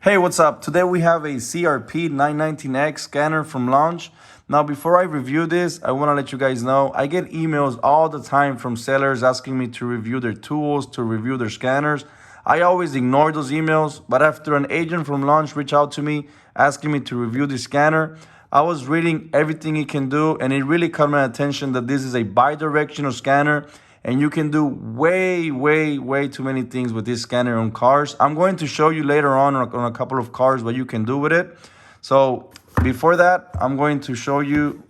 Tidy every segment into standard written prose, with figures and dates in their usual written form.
Hey, what's up? Today we have a CRP919X scanner from Launch. Now, before I review this, I want to let you guys know I get emails all the time from sellers asking me to review their tools, to review their scanners. I always ignore those emails, but after an agent from Launch reached out to me asking me to review the scanner, I was reading everything it can do, and it really caught my attention that this is a bi-directional scanner, and you can do way too many things with this scanner on cars. I'm going to show you later on a couple of cars what you can do with it. So before that, I'm going to show you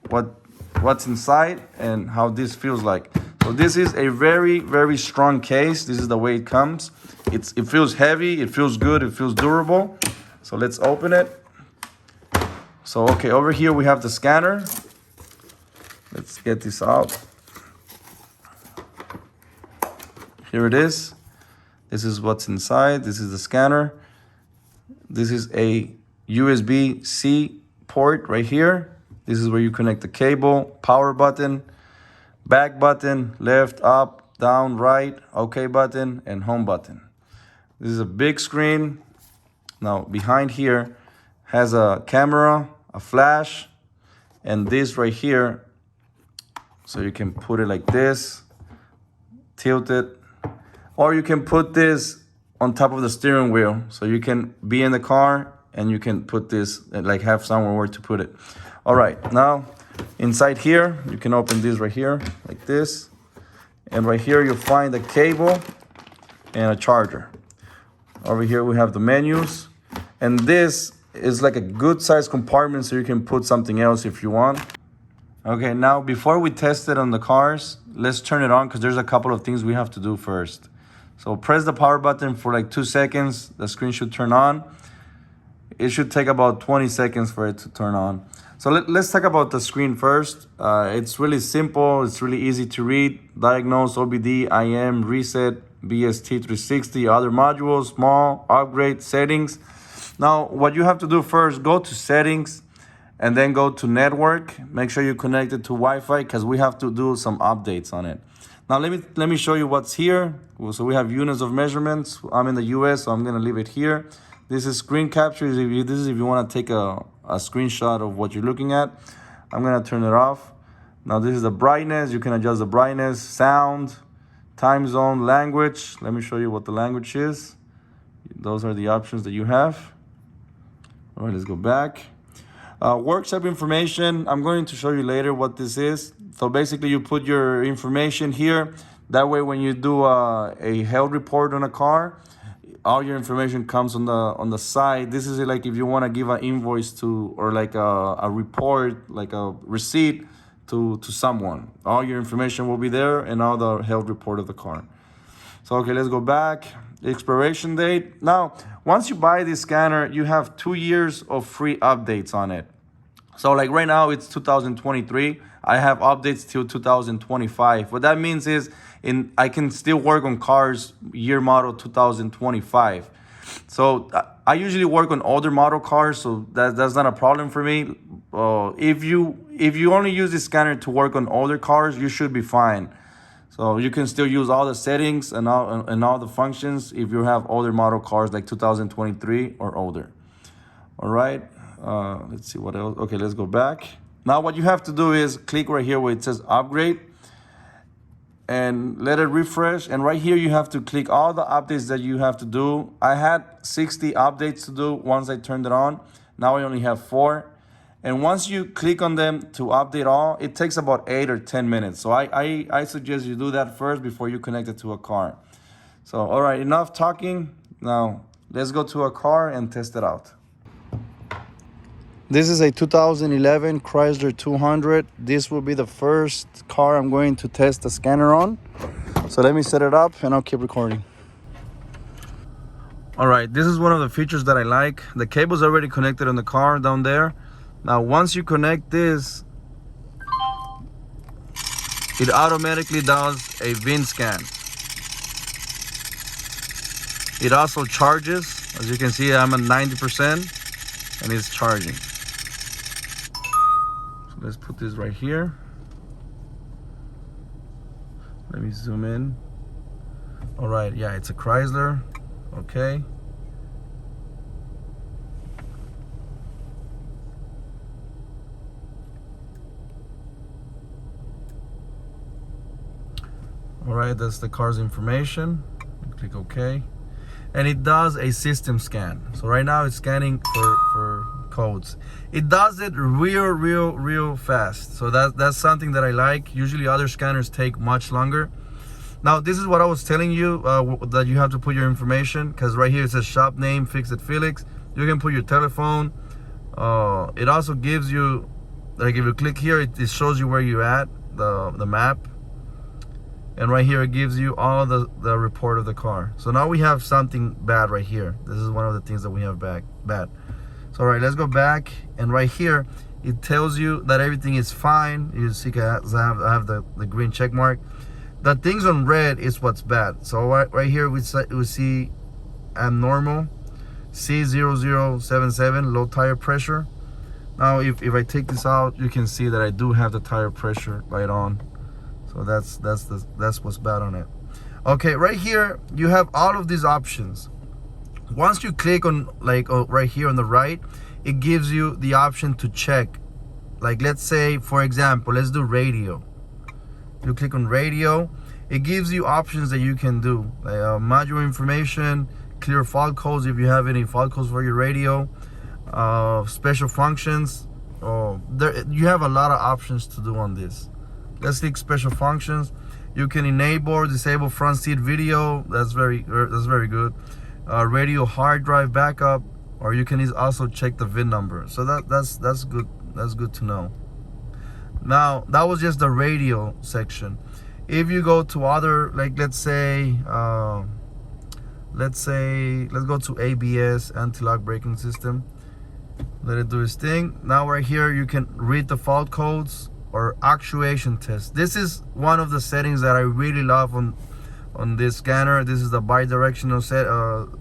what's inside and how this feels like. So this is a very strong case. This is the way it comes. It feels heavy, it feels good, it feels durable. So let's open it. So okay, over here we have the scanner. Let's get this out. Here it is. This is what's inside. This is the scanner. This is a USB-C port right here. This is where you connect the cable, power button, back button, left, up, down, right, OK button, and home button. This is a big screen. Now behind here has a camera, a flash, and this right here. So you can put it like this, tilt it, or you can put this on top of the steering wheel. So you can be in the car and you can put this, like have somewhere where to put it. All right, now inside here, you can open this right here, like this. And right here, you'll find a cable and a charger. Over here, we have the menus. And this is like a good size compartment so you can put something else if you want. Okay, now before we test it on the cars, let's turn it on because there's a couple of things we have to do first. So press the power button for like 2 seconds. The screen should turn on. It should take about 20 seconds for it to turn on. So let's talk about the screen first. It's really simple. It's really easy to read. Diagnose, OBD, IM, reset, BST360, other modules, small, upgrade, settings. Now, what you have to do first, go to settings and then go to network. Make sure you connect it to Wi-Fi because we have to do some updates on it. Now, let me show you what's here. So we have units of measurements. I'm in the US, so I'm going to leave it here. This is screen capture. This is if you want to take a screenshot of what you're looking at. I'm going to turn it off. Now, this is the brightness. You can adjust the brightness, sound, time zone, language. Let me show you what the language is. Those are the options that you have. All right, let's go back. Workshop information. I'm going to show you later what this is. So basically, you put your information here. That way, when you do a health report on a car, all your information comes on the side. This is like if you want to give an invoice to, or like a report, like a receipt to someone. All your information will be there and all the health report of the car. So, okay, let's go back. Expiration date. Now, once you buy this scanner, you have 2 years of free updates on it. So like right now, it's 2023. I have updates till 2025. What that means is I can still work on cars year model 2025. So I usually work on older model cars, so that's not a problem for me. If you only use this scanner to work on older cars, you should be fine. So you can still use all the settings and all the functions if you have older model cars like 2023 or older. All right, let's see what else. Okay, let's go back. Now what you have to do is click right here where it says upgrade and let it refresh. And right here you have to click all the updates that you have to do. I had 60 updates to do once I turned it on. Now I only have 4. And once you click on them to update all, it takes about 8 or 10 minutes. So I suggest you do that first before you connect it to a car. So, all right, enough talking. Now, let's go to a car and test it out. This is a 2011 Chrysler 200. This will be the first car I'm going to test the scanner on. So let me set it up and I'll keep recording. All right, this is one of the features that I like. The cable's already connected on the car down there. Now, once you connect this, it automatically does a VIN scan. It also charges. As you can see, I'm at 90% and it's charging. So let's put this right here. Let me zoom in. All right, yeah, it's a Chrysler. Okay. All right, that's the car's information. Click OK. And it does a system scan. So right now it's scanning for codes. It does it real fast. So that's something that I like. Usually other scanners take much longer. Now this is what I was telling you, that you have to put your information, because right here it says shop name, Fix It Felix. You can put your telephone. It also gives you, like if you click here, it shows you where you're at, the map. And right here it gives you all the report of the car. So now we have something bad right here. This is one of the things that we have bad. So all right, let's go back, and right here it tells you that everything is fine. You see I have the green check mark. The things on red is what's bad. So right here we see abnormal, C0077, low tire pressure. Now if I take this out, you can see that I do have the tire pressure right on. So that's what's bad on it. Okay, right here you have all of these options. Once you click on, like, right here on the right, it gives you the option to check. Like, let's say for example, let's do radio. You click on radio, it gives you options that you can do, like module information, clear fault codes if you have any fault codes for your radio, special functions. You have a lot of options to do on this. Let's click special functions. You can enable or disable front seat video. That's very good. Radio hard drive backup, or you can also check the VIN number. So that's good. That's good to know. Now that was just the radio section. If you go to other, like let's go to ABS, anti-lock braking system. Let it do its thing. Now right here you can read the fault codes or actuation test. This is one of the settings that I really love on this scanner. This is the bidirectional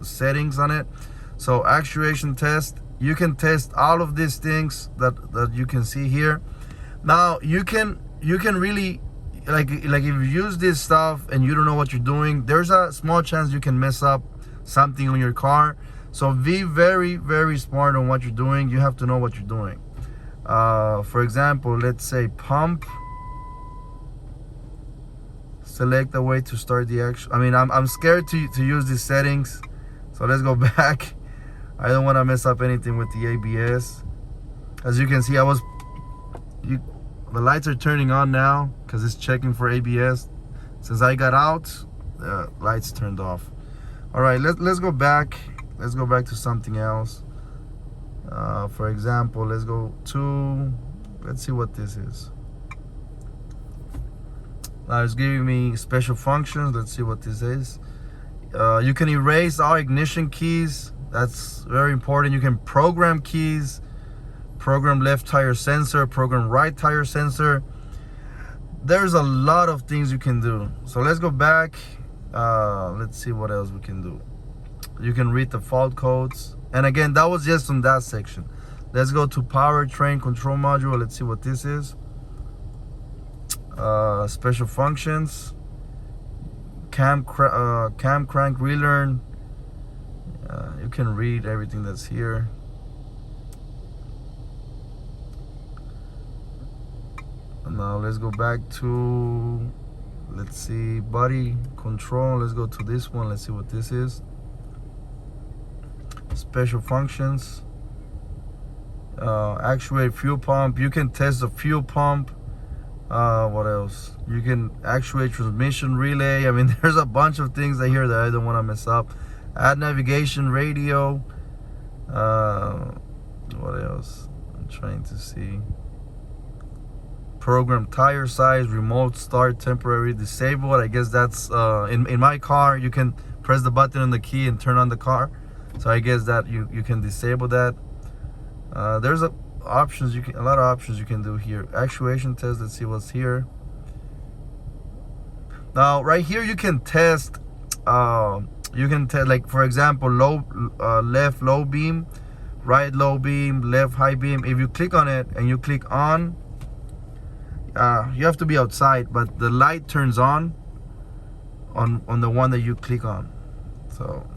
settings on it. So actuation test, you can test all of these things that you can see here. Now you can really, like if you use this stuff and you don't know what you're doing, there's a small chance you can mess up something on your car. So be very smart on what you're doing. You have to know what you're doing. For example, let's say pump. Select the way to start the action. I mean, I'm scared to use these settings, so let's go back. I don't want to mess up anything with the ABS. As you can see, the lights are turning on now because it's checking for ABS. Since I got out, the lights turned off. All right, let's go back. Let's go back to something else. For example, let's see what this is. Now it's giving me special functions. Let's see what this is. You can erase all ignition keys. That's very important. You can program keys, program left tire sensor, program right tire sensor. There's a lot of things you can do. So let's go back. Let's see what else we can do. You can read the fault codes. And again, that was just on that section. Let's go to powertrain control module. Let's see what this is. Special functions, cam crank relearn. You can read everything that's here. Now let's go back to, let's see, body control. Let's go to this one. Let's see what this is. Special functions, actuate fuel pump. You can test the fuel pump. What else? You can actuate transmission relay. I mean, there's a bunch of things here that I don't want to mess up. Add navigation radio. What else? I'm trying to see. Program tire size, remote start, temporary disabled. I guess that's in my car. You can press the button on the key and turn on the car. So I guess that you can disable that. There's a lot of options you can do here. Actuation test. Let's see what's here. Now right here you can test. Like for example, left low beam, right low beam, left high beam. If you click on it and you click on, you have to be outside, but the light turns on the one that you click on. So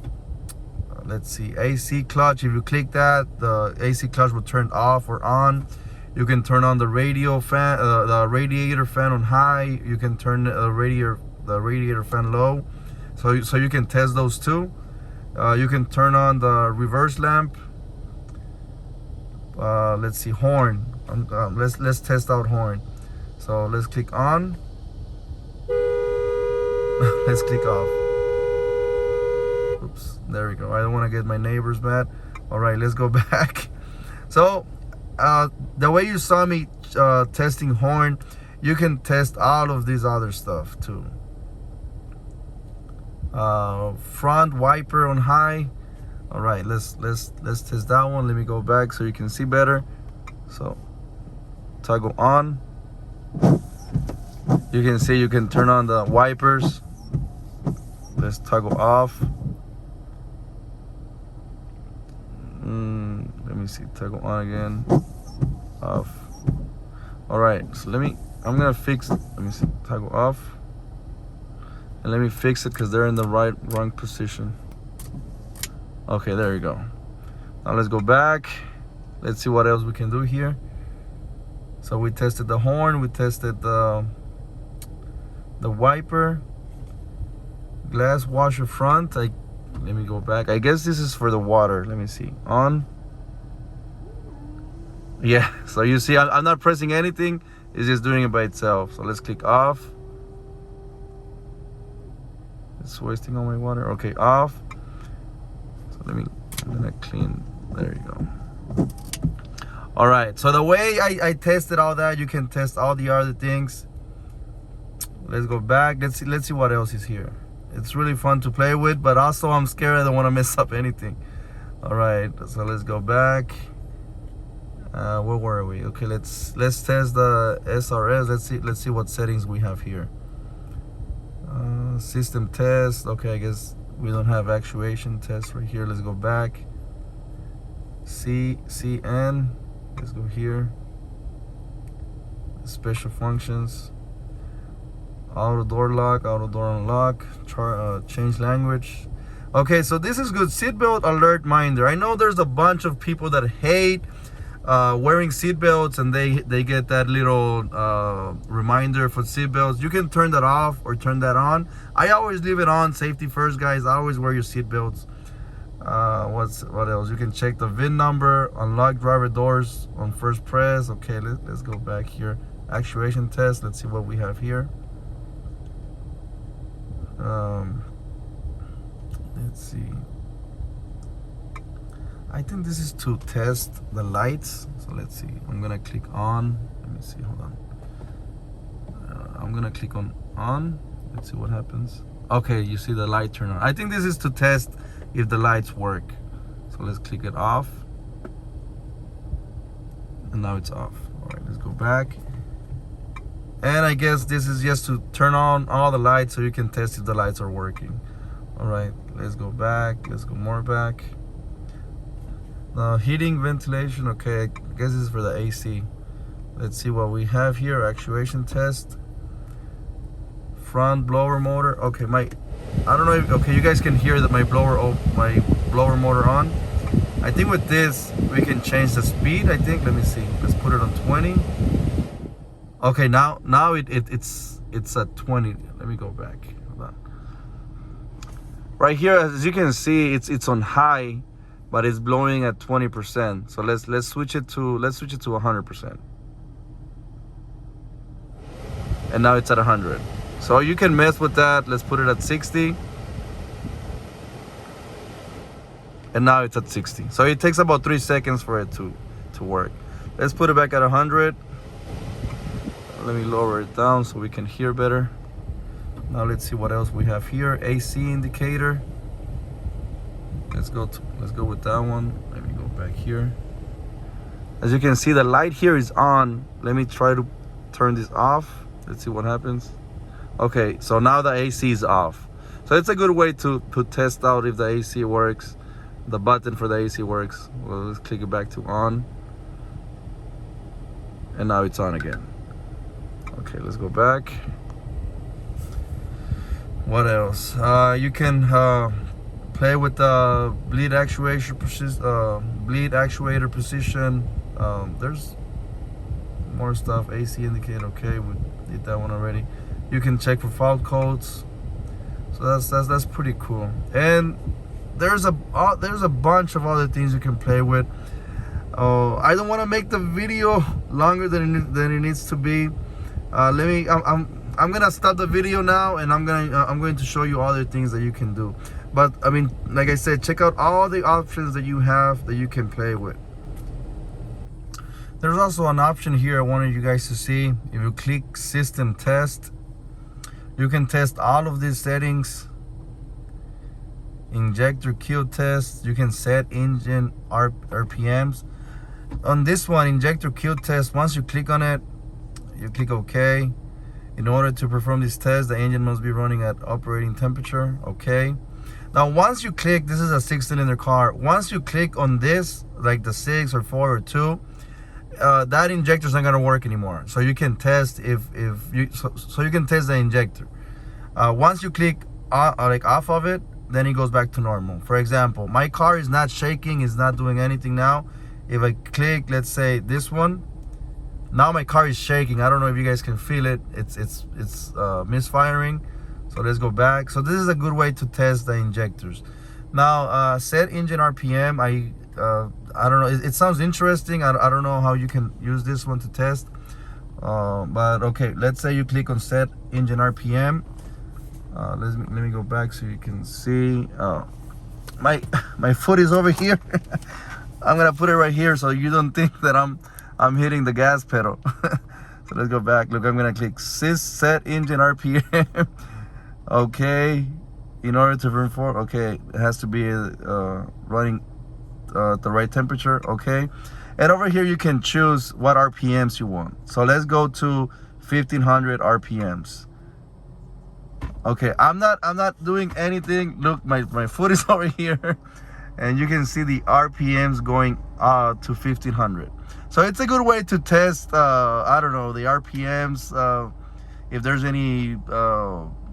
let's see, AC clutch. If you click that, the AC clutch will turn off or on. You can turn on the radio fan, the radiator fan on high. You can turn the the radiator fan low. So you can test those too. You can turn on the reverse lamp. Let's see, horn. Let's test out horn. So let's click on. Let's click off. Oops, there we go. I don't want to get my neighbors mad. All right, let's go back. So the way you saw me testing horn, you can test all of this other stuff too. Front wiper on high. All right, let's test that one. Let me go back so you can see better. So toggle on. You can see you can turn on the wipers. Let's toggle off. Let me see, toggle on again. Off. All right, so I'm gonna fix, let me see, toggle off. And let me fix it because they're in the wrong position. Okay, there you go. Now let's go back. Let's see what else we can do here. So we tested the horn, we tested the wiper, glass washer front. Let me go back. I guess this is for the water. Let me see. On. Yeah, so you see I'm not pressing anything. It's just doing it by itself. So let's click off. It's wasting all my water. Okay, off. So I'm gonna clean. There you go. All right, so the way I tested all that, you can test all the other things. Let's go back. Let's see what else is here. It's really fun to play with, but also I'm scared I don't want to mess up anything. All right, so let's go back. Where were we? Okay, let's test the SRS. Let's see what settings we have here. System test. Okay, I guess we don't have actuation test right here. Let's go back. CN. Let's go here. Special functions. Auto door lock, auto door unlock, change language. Okay, so this is good. Seatbelt alert minder. I know there's a bunch of people that hate wearing seatbelts, and they get that little reminder for seatbelts. You can turn that off or turn that on. I always leave it on. Safety first, guys. Always wear your seatbelts. What else? You can check the VIN number, unlock driver doors on first press. Okay, let's go back here. Actuation test. Let's see what we have here. Let's see. I think this is to test the lights. So let's see. I'm gonna click on. Let me see. Hold on. I'm gonna click on. Let's see what happens. Okay, you see the light turn on. I think this is to test if the lights work. So let's click it off. And now it's off. All right, let's go back. And I guess this is just to turn on all the lights so you can test if the lights are working. All right, let's go back. Let's go more back. Heating, ventilation. Okay, I guess this is for the AC. Let's see what we have here. Actuation test. Front blower motor. Okay, I don't know if, okay, you guys can hear that my blower motor on. I think with this we can change the speed. I think, let me see. Let's put it on 20. Okay, now it's at 20. Let me go back. Hold on. Right here, as you can see, it's on high, but it's blowing at 20%. So let's switch it to 100%. And now it's at 100. So you can mess with that. Let's put it at 60. And now it's at 60. So it takes about 3 seconds for it to work. Let's put it back at 100. Let me lower it down so we can hear better. Now let's see what else we have here. AC indicator. Let's go with that one. Let me go back here. As you can see, the light here is on. Let me try to turn this off. Let's see what happens. Okay, so now the AC is off. So it's a good way to test out if the AC works. The button for the AC works. Well, let's click it back to on. And now it's on again. Okay, let's go back. What else? You can play with the bleed actuator position. There's more stuff. AC indicator. Okay, we did that one already. You can check for fault codes. So that's pretty cool. And there's a bunch of other things you can play with. I don't want to make the video longer than it needs to be. I'm gonna stop the video now, and I'm going to show you other things that you can do. But I mean, like I said, check out all the options that you have that you can play with. There's also an option here I wanted you guys to see. If you click System Test, you can test all of these settings. Injector kill test. You can set engine RPMs. On this one, injector kill test, once you click on it, you click OK. In order to perform this test, the engine must be running at operating temperature. OK. Now, once you click, this is a 6-cylinder car. Once you click on this, like the 6 or 4 or 2, that injector is not gonna work anymore. So you can test so you can test the injector. Once you click off of it, then it goes back to normal. For example, my car is not shaking, it's not doing anything now. If I click, let's say this one, now my car is shaking. I don't know if you guys can feel it. It's misfiring. So let's go back. So this is a good way to test the injectors. Now, set engine RPM. I don't know. It sounds interesting. I don't know how you can use this one to test. But okay, let's say you click on set engine RPM. Let me go back so you can see. My foot is over here. I'm gonna put it right here so you don't think that I'm hitting the gas pedal. So let's go back. Look, I'm gonna click set engine RPM. Okay, in order to perform, okay, it has to be running at the right temperature. Okay, and over here you can choose what RPMs you want. So let's go to 1500 RPMs. Okay, I'm not doing anything. Look, my foot is over here, and you can see the RPMs going to 1500. So it's a good way to test. I don't know, the RPMs. If there's any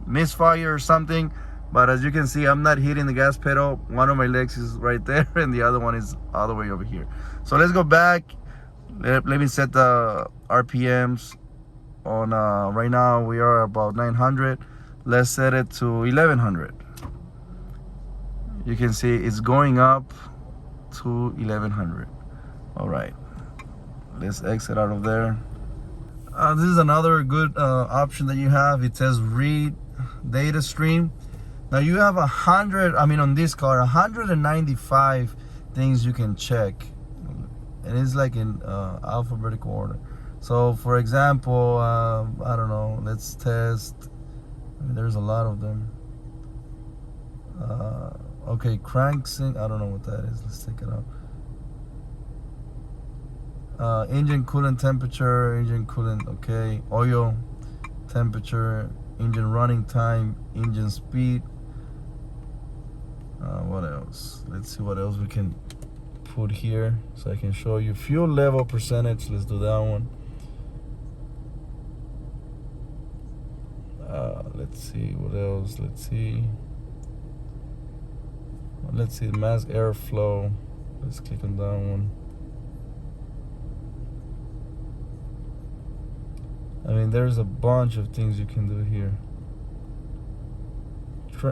misfire or something. But as you can see, I'm not hitting the gas pedal. One of my legs is right there and the other one is all the way over here. So let's go back. Let me set the RPMs on right now we are about 900. Let's set it to 1100. You can see it's going up to 1100. All right, let's exit out of there. This is another good option that you have. It says read data stream. Now you have on this car 195 things you can check, and it's like in alphabetical order. So for example, I don't know, let's test. There's a lot of them. Okay, cranksync, I don't know what that is. Let's take it out. Engine coolant temperature, engine coolant, okay, oil temperature, engine running time, engine speed. What else? Let's see what else we can put here so I can show you. Fuel level percentage, let's do that one. Let's see what else. Let's see mass airflow. Let's click on that one. I mean, there's a bunch of things you can do here.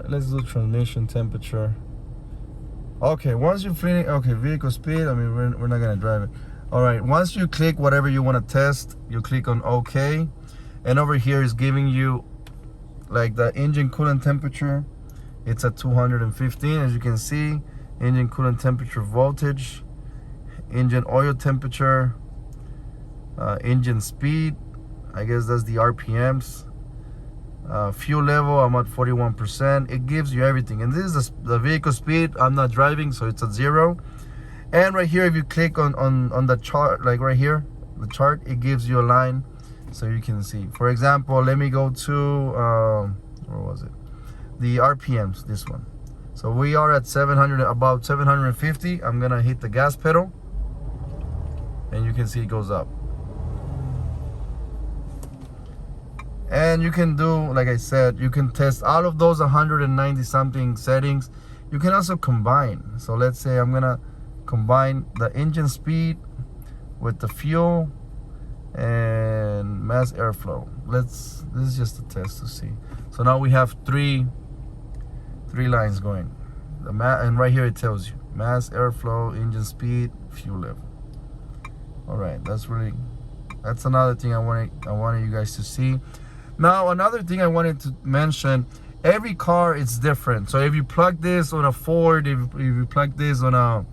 Let's do transmission temperature. Okay, once you're feeling, okay, vehicle speed, I mean, we're not gonna drive it. All right, once you click whatever you wanna test, you click on OK. And over here is giving you like the engine coolant temperature. It's at 215, as you can see. Engine coolant temperature voltage, engine oil temperature, engine speed, I guess that's the RPMs. Fuel level, I'm at 41%. It gives you everything. And this is the vehicle speed. I'm not driving, so it's at 0. And right here, if you click on the chart, like right here, the chart, it gives you a line so you can see. For example, let me go to, where was it? The RPMs, this one. So we are at 700, about 750. I'm gonna hit the gas pedal, and you can see it goes up. And you can do, like I said, you can test all of those 190 something settings. You can also combine. So let's say I'm gonna combine the engine speed with the fuel and mass airflow. This is just a test to see. So now we have three lines going. And right here it tells you mass airflow, engine speed, fuel level. All right, that's another thing I wanted you guys to see. Now another thing I wanted to mention, every car is different. So if you plug this on a Ford, if you plug this on a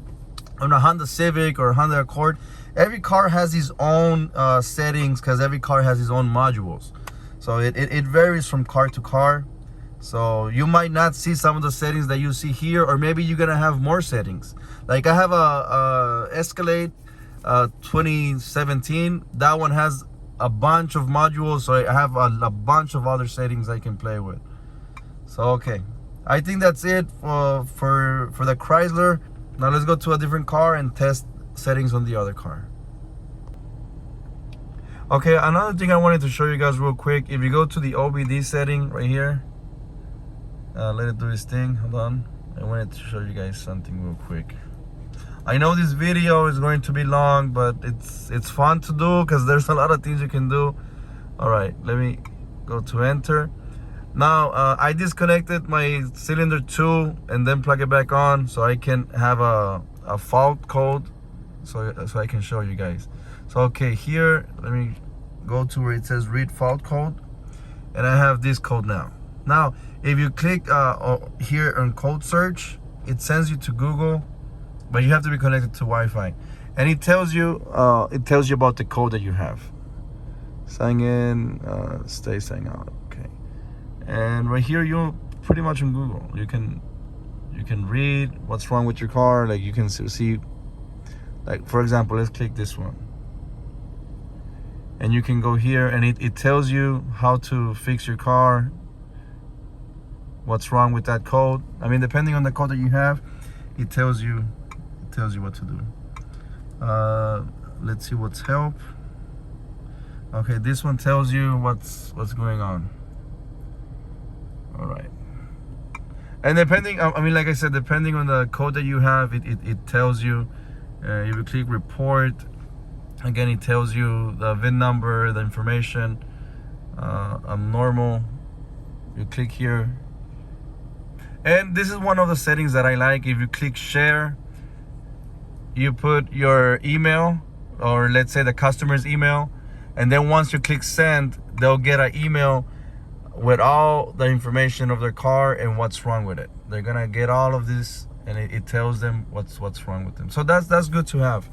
Honda Civic or Honda Accord, every car has its own settings, because every car has its own modules. So it varies from car to car. So you might not see some of the settings that you see here, or maybe you're gonna have more settings. Like I have a Escalade 2017. That one has a bunch of modules, so I have a bunch of other settings I can play with. So okay, I think that's it for the Chrysler. Now let's go to a different car and test settings on the other car. Okay, another thing I wanted to show you guys real quick. If you go to the OBD setting right here, let it do its thing. Hold on, I wanted to show you guys something real quick. I know this video is going to be long, but it's fun to do because there's a lot of things you can do. All right, let me go to enter. Now I disconnected my cylinder 2 and then plug it back on so I can have a fault code, so I can show you guys. So okay, here let me go to where it says read fault code, and I have this code now. Now if you click here on code search, it sends you to Google, but you have to be connected to Wi-Fi, and it tells you about the code that you have. Sign in, stay sign out. Okay, and right here you're pretty much on Google. You can read what's wrong with your car. Like you can see, like for example, let's click this one, and you can go here and it tells you how to fix your car, what's wrong with that code. I mean, depending on the code that you have, it tells you what to do. Let's see what's help. Okay, this one tells you what's going on. All right, and depending, I mean, like I said, depending on the code that you have, it tells you. If you click report, again it tells you the VIN number, the information. I'm normal. You click here, and this is one of the settings that I like. If you click share, you put your email, or let's say the customer's email, and then once you click send, they'll get an email with all the information of their car and what's wrong with it. They're gonna get all of this, and it tells them what's wrong with them. So that's good to have,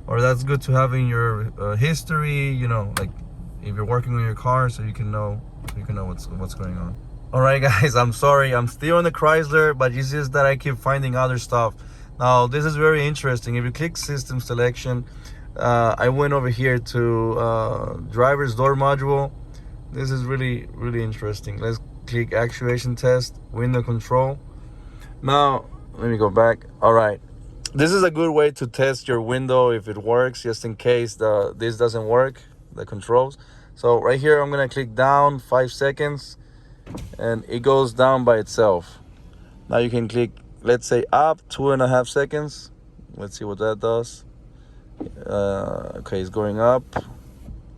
or that's good to have in your history. You know, like if you're working on your car, so you can know what's going on. All right, guys, I'm sorry, I'm still on the Chrysler, but it's just that I keep finding other stuff. Now this is very interesting. If you click system selection, I went over here to driver's door module. This is really interesting. Let's click actuation test, window control. Now let me go back. All right, this is a good way to test your window if it works, just in case this doesn't work, the controls. So right here I'm gonna click down 5 seconds, and it goes down by itself. Now you can click, let's say, up 2.5 seconds. Let's see what that does. Okay, it's going up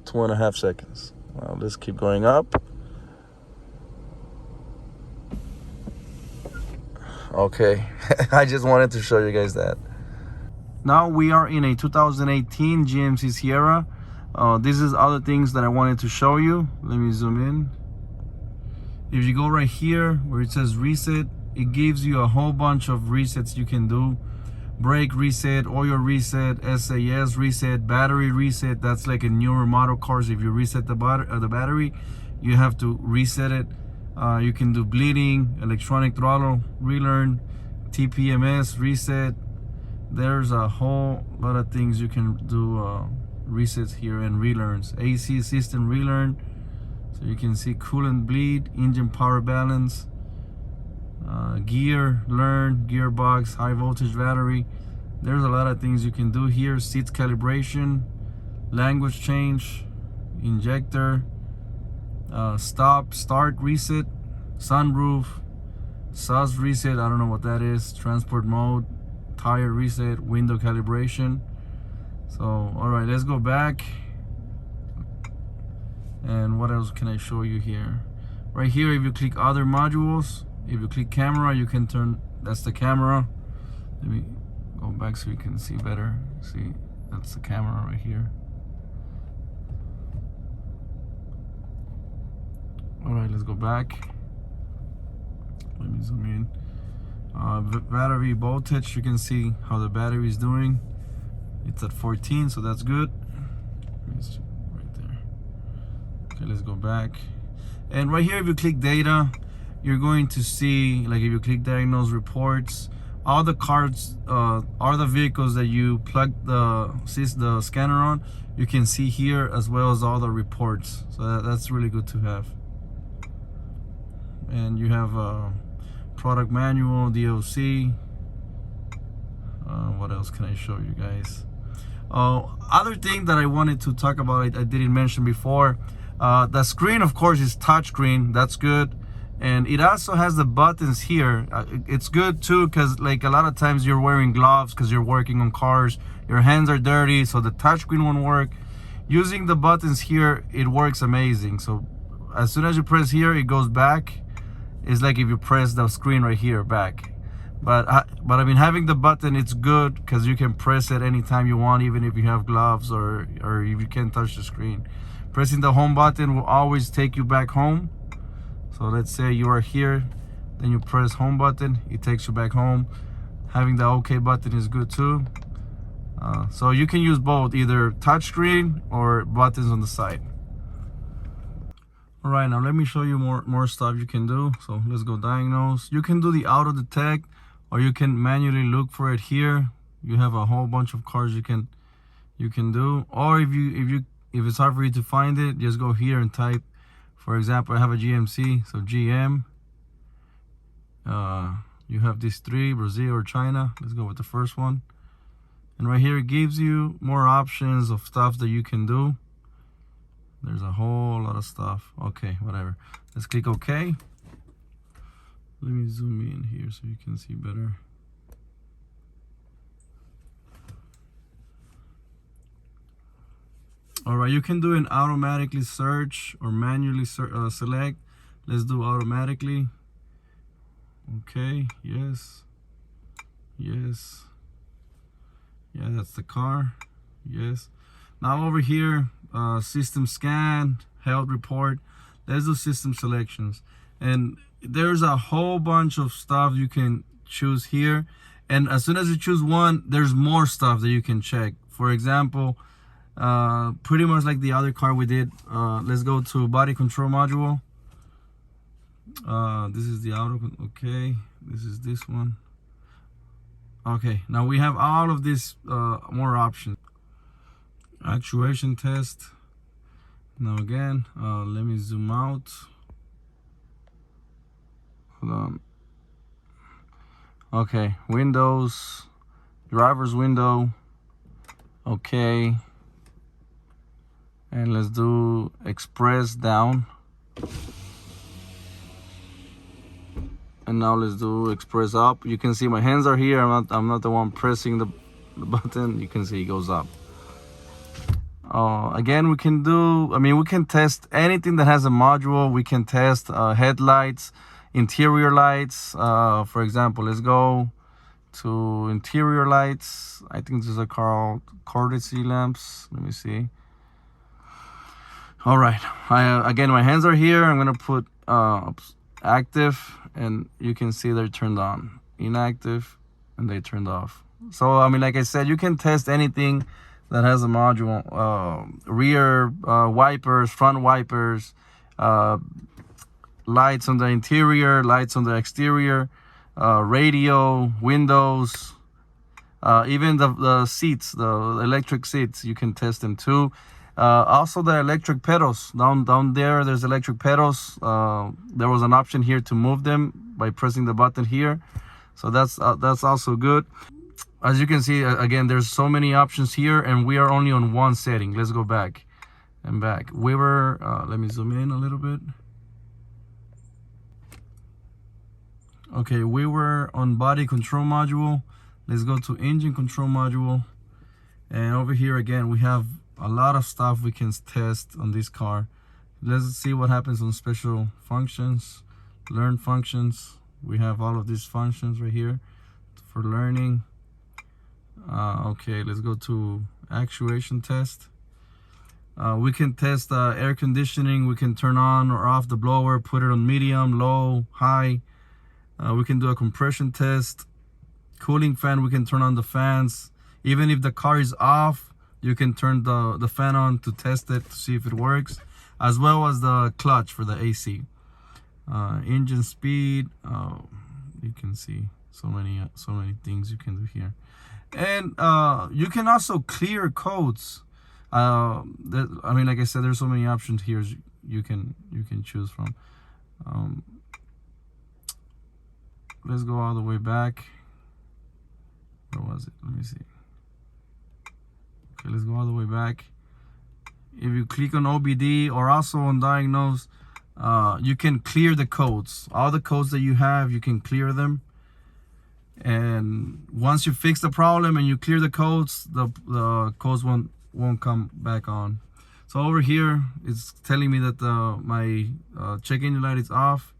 2.5 seconds. Well, let's keep going up. Okay, I just wanted to show you guys that. Now we are in a 2018 GMC Sierra. This is other things that I wanted to show you. Let me zoom in. If you go right here where it says reset, it gives you a whole bunch of resets you can do. Brake reset, oil reset, SAS reset, battery reset. That's like in newer model cars. If you reset the battery, you have to reset it. You can do bleeding, electronic throttle, relearn, TPMS reset. There's a whole lot of things you can do resets here, and relearns. AC system relearn. So you can see coolant bleed, engine power balance, gear learn, gearbox, high voltage battery. There's a lot of things you can do here. Seats calibration, language change, injector, stop, start reset, sunroof, SUS reset, I don't know what that is, transport mode, tire reset, window calibration. So all right, let's go back. And what else can I show you here? Right here, if you click other modules, if you click camera, you can turn, that's the camera. Let me go back so you can see better. See, that's the camera right here. All right, let's go back. Let me zoom in. Battery voltage, you can see how the battery is doing. It's at 14, so that's good. It's right there. Okay, let's go back. And right here, if you click data, you're going to see, like if you click diagnose reports, all the cards, are the vehicles that you plug the scanner on, you can see here, as well as all the reports. So that's really good to have. And you have a product manual, DOC. What else can I show you guys? Other thing that I wanted to talk about, I didn't mention before, the screen, of course, is touch screen. That's good. And it also has the buttons here. It's good too, because like a lot of times you're wearing gloves because you're working on cars, your hands are dirty, so the touch screen won't work. Using the buttons here, it works amazing. So as soon as you press here, it goes back. It's like if you press the screen right here, back. But I mean, having the button, it's good because you can press it anytime you want, even if you have gloves or if you can't touch the screen. Pressing the home button will always take you back home. So let's say you are here, then you press home button, it takes you back home. Having the OK button is good too. So you can use both, either touch screen or buttons on the side. All right, now let me show you more stuff you can do. So let's go diagnose. You can do the auto detect, or you can manually look for it here. You have a whole bunch of cars you can do. Or if it's hard for you to find it, just go here and type. For example, I have a GMC, so GM. You have these three, Brazil or China. Let's go with the first one. And right here, it gives you more options of stuff that you can do. There's a whole lot of stuff. Okay, whatever. Let's click OK. Let me zoom in here so you can see better. All right, you can do an automatically search or manually select. Let's do automatically. Okay, yes. Yes. Yeah, that's the car. Yes. Now over here, system scan, health report. Let's do system selections. And there's a whole bunch of stuff you can choose here. And as soon as you choose one, there's more stuff that you can check. For example, pretty much like the other car we did. Let's go to body control module. This is the auto. Okay, this is this one. Okay, now we have all of these more options. Actuation test. Now again, let me zoom out. Hold on. Okay, Windows, driver's window. Okay. And let's do express down. And now let's do express up. You can see my hands are here. I'm not the one pressing the button. You can see it goes up. Again, we can do, we can test anything that has a module. We can test headlights, interior lights. For example, let's go to interior lights. I think these are called courtesy lamps. Let me see. All right, again, my hands are here. I'm gonna put active, and you can see they're turned on. Inactive, and they turned off. So, like I said, you can test anything that has a module. Rear wipers, front wipers, lights on the interior, lights on the exterior, radio, windows, even the seats, the electric seats, you can test them too. Also the electric pedals, down there, there's electric pedals. There was an option here to move them by pressing the button here. So that's also good. As you can see, again, there's so many options here, and we are only on one setting. Let's go back and back. We were, let me zoom in a little bit. Okay, we were on body control module. Let's go to engine control module. And over here, again, we have a lot of stuff we can test on this car. Let's see what happens on special functions, learn functions. We have all of these functions right here for learning. Okay, let's go to actuation test. We can test air conditioning. We can turn on or off the blower, put it on medium, low, high. We can do a compression test. Cooling fan, we can turn on the fans. Even if the car is off, you can turn the fan on to test it to see if it works, as well as the clutch for the AC. Engine speed, you can see so many things you can do here. And you can also clear codes. I mean, like I said, there's so many options here you can choose from. Let's go all the way back. Where was it? Let me see. Okay, let's go all the way back. If you click on OBD or also on Diagnose, you can clear the codes. All the codes that you have, you can clear them. And once you fix the problem and you clear the codes, the codes won't come back on. So over here, it's telling me that my check engine light is off.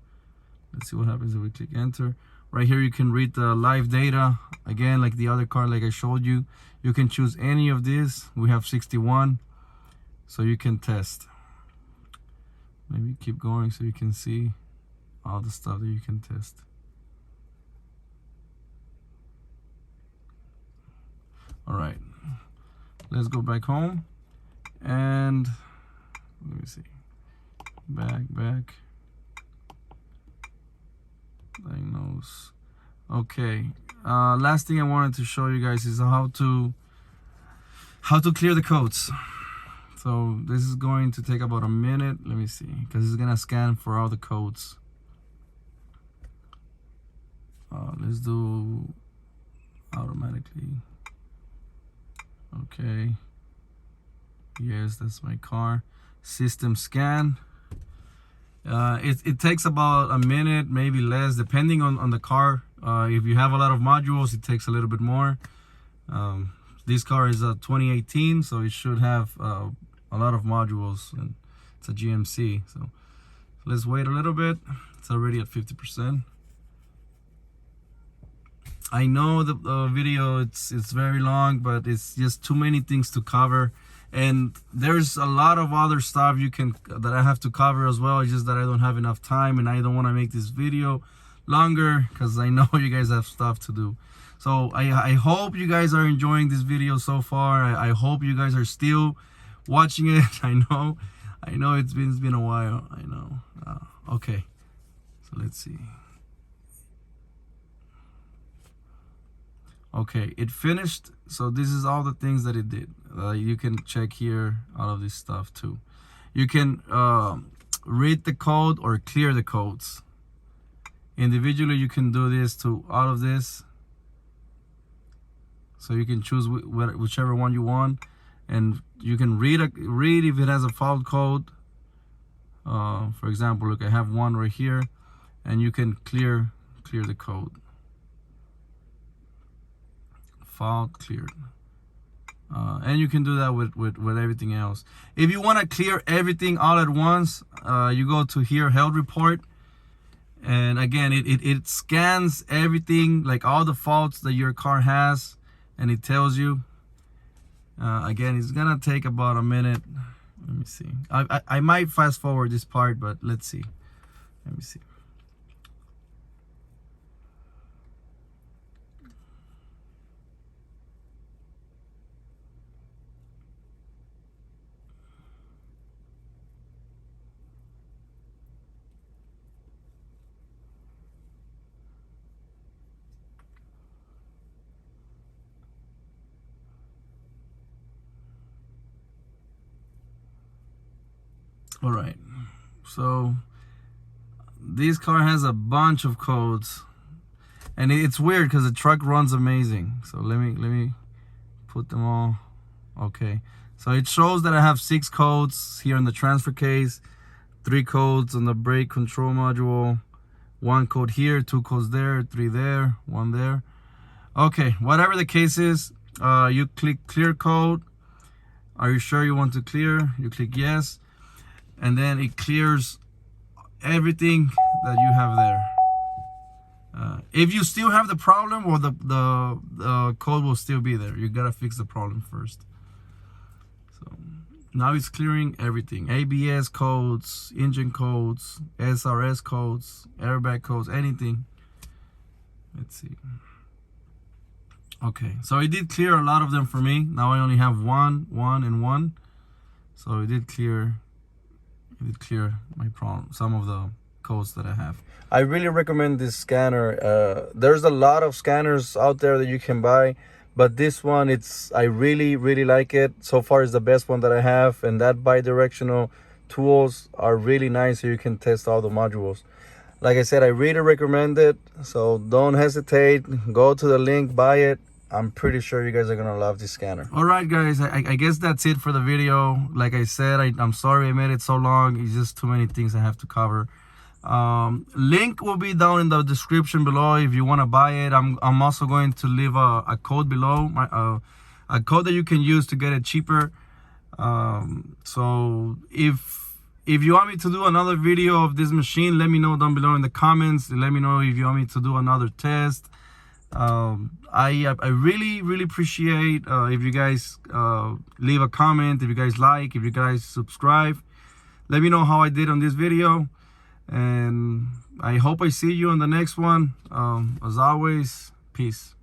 Let's see what happens if we click enter. Right here, you can read the live data. Again, like the other car, like I showed you, you can choose any of these. We have 61, so you can test. Maybe keep going so you can see all the stuff that you can test. All right, let's go back home and let me see. Back. Diagnose. Okay. Last thing I wanted to show you guys is how to clear the codes. So this is going to take about a minute. Let me see, because it's gonna scan for all the codes. Let's do automatically. Okay. Yes, that's my car. System scan. It takes about a minute, maybe less, depending on the car. If you have a lot of modules, it takes a little bit more. This car is a 2018, so it should have a lot of modules, and it's a GMC. So let's wait a little bit. It's already at 50%. I know the video it's very long, but it's just too many things to cover. And there's a lot of other stuff that I have to cover as well. It's just that I don't have enough time, and I don't want to make this video longer because I know you guys have stuff to do. So I hope you guys are enjoying this video so far. I hope you guys are still watching it. I know it's been a while. I know. Okay, so let's see. Okay, it finished. So this is all the things that it did. You can check here all of this stuff too. You can read the code or clear the codes. Individually, you can do this to all of this. So you can choose whichever one you want, and you can read if it has a fault code. For example, look, I have one right here, and you can clear the code. Fault cleared. And you can do that with everything else. If you want to clear everything all at once, you go to here, health report, and again it scans everything, like all the faults that your car has, and it tells you. Again, it's gonna take about a minute. Let me see. I might fast forward this part, but let's see. Let me see. All right, so this car has a bunch of codes, and it's weird because the truck runs amazing. So let me put them all. Okay, so it shows that I have 6 codes here in the transfer case, 3 codes on the brake control module, 1 code here, 2 codes there, 3 there, 1 there. Okay, whatever the case is, you click clear code. Are you sure you want to clear? You click yes. and then it clears everything that you have there. If you still have the problem, well, the code will still be there. You gotta fix the problem first. So now it's clearing everything: ABS codes, engine codes, SRS codes, airbag codes, anything. Let's see. Okay, so it did clear a lot of them for me. Now I only have one, and one. So it did clear my problem, some of the codes that I have. I really recommend this scanner. There's a lot of scanners out there that you can buy, but this one, I really like it. So far it's the best one that I have, and that bi-directional tools are really nice, so you can test all the modules. Like I said, I really recommend it, so don't hesitate. Go to the link, buy it. I'm pretty sure you guys are gonna love this scanner. All right, guys, I guess that's it for the video. Like I said, I'm sorry I made it so long. It's just too many things I have to cover. Link will be down in the description below if you want to buy it. I'm also going to leave a code below, a code that you can use to get it cheaper. So if you want me to do another video of this machine, let me know down below in the comments. Let me know if you want me to do another test. I really appreciate if you guys leave a comment, if you guys like, if you guys subscribe. Let me know how I did on this video, and I hope I see you on the next one. As always, peace.